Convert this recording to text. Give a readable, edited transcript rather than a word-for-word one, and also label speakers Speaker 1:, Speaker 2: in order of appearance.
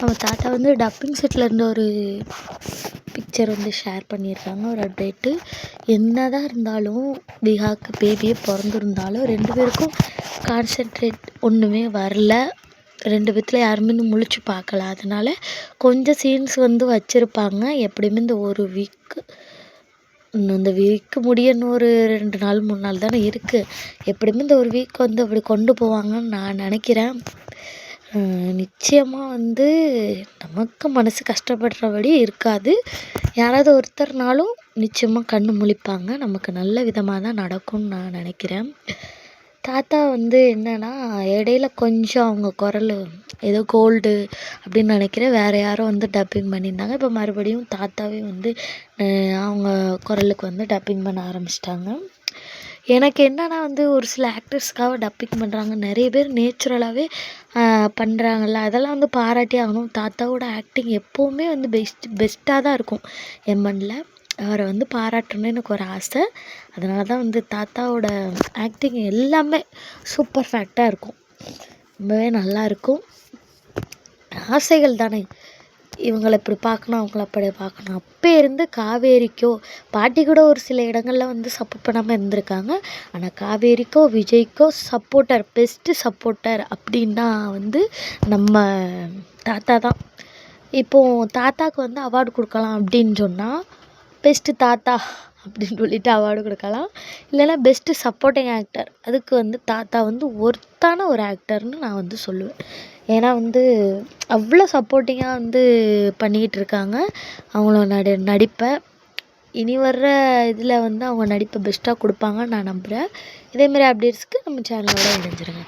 Speaker 1: நம்ம தாத்தா வந்து டப்பிங் செட்டில் இருந்த ஒரு பிக்சர் வந்து ஷேர் பண்ணியிருக்காங்க, ஒரு அப்டேட்டு. என்னதான் இருந்தாலும் திஹாக்கு பேபியே பிறந்திருந்தாலும் 2 பேருக்கும் கான்சென்ட்ரேட் ஒன்றுமே வரல. 2 பேத்துல யாருமே இன்னும் முழிச்சு பார்க்கல. அதனால கொஞ்சம் சீன்ஸ் வந்து வச்சுருப்பாங்க. எப்படியுமே இந்த ஒரு வீக்கு இந்த வீக்கு முடிய இன்னும் ஒரு 2 நாள் 3 நாள் தானே இருக்குது. எப்படியுமே இந்த ஒரு வீக் வந்து அப்படி கொண்டு போவாங்கன்னு நான் நினைக்கிறேன். நிச்சயமாக வந்து நமக்கு மனசு கஷ்டப்படுறபடி இருக்காது. யாராவது ஒருத்தர்னாலும் நிச்சயமாக கண்ணு முழிப்பாங்க. நமக்கு நல்ல விதமாக தான் நடக்கும்னு நான் நினைக்கிறேன். தாத்தா வந்து என்னென்னா இடையில கொஞ்சம் அவங்க குரல் ஏதோ கோல்டு அப்படின்னு நினைக்கிறேன், வேறு யாரும் வந்து டப்பிங் பண்ணியிருந்தாங்க. இப்போ மறுபடியும் தாத்தாவே வந்து அவங்க குரலுக்கு வந்து டப்பிங் பண்ண ஆரம்பிச்சிட்டாங்க. எனக்கு என்னென்னா வந்து ஒரு சில ஆக்டர்ஸ்க்காக டப்பிங் பண்ணுறாங்க, நிறைய பேர் நேச்சுரலாகவே பண்ணுறாங்கல்ல, அதெல்லாம் வந்து பாராட்டி ஆகணும். தாத்தாவோட ஆக்டிங் எப்போவுமே வந்து பெஸ்ட்டாக தான் இருக்கும். எம்என்ல அவரை வந்து பாராட்டணும்னு எனக்கு ஒரு ஆசை. அதனால தான் வந்து தாத்தாவோட ஆக்டிங் எல்லாமே சூப்பர் ஃபேக்டாக இருக்கும், ரொம்பவே நல்லாயிருக்கும். ஆசைகள் தானே, இவங்களை இப்படி பார்க்கணும், அவங்கள அப்படி பார்க்கணும். அப்போ இருந்து காவேரிக்கோ பாட்டி கூட ஒரு சில இடங்களில் வந்து சப்போர்ட் பண்ணாமல் இருந்திருக்காங்க. ஆனால் காவேரிக்கோ விஜய்க்கோ சப்போர்ட்டர், பெஸ்ட்டு சப்போர்ட்டர் அப்படின்னா வந்து நம்ம தாத்தா தான். இப்போது தாத்தாவுக்கு வந்து அவார்டு கொடுக்கலாம் அப்படின்னு சொன்னால் பெஸ்ட்டு தாத்தா அப்படின்னு சொல்லிட்டு அவார்டு கொடுக்கலாம். இல்லைன்னா பெஸ்ட்டு சப்போர்ட்டிங் ஆக்டர், அதுக்கு வந்து தாத்தா வந்து ஒர்த்தான ஒரு ஆக்டர்னு நான் வந்து சொல்லுவேன். ஏன்னா வந்து அவ்வளோ சப்போர்ட்டிங்காக வந்து பண்ணிக்கிட்டு இருக்காங்க அவங்களோட நடிப்பை. இனி வர்ற இதில் வந்து அவங்க நடிப்பை பெஸ்ட்டாக கொடுப்பாங்கன்னு நான் நம்புகிறேன். இதேமாரி அப்டேட்ஸ்க்கு நம்ம சேனலோட இணைஞ்சிருங்க.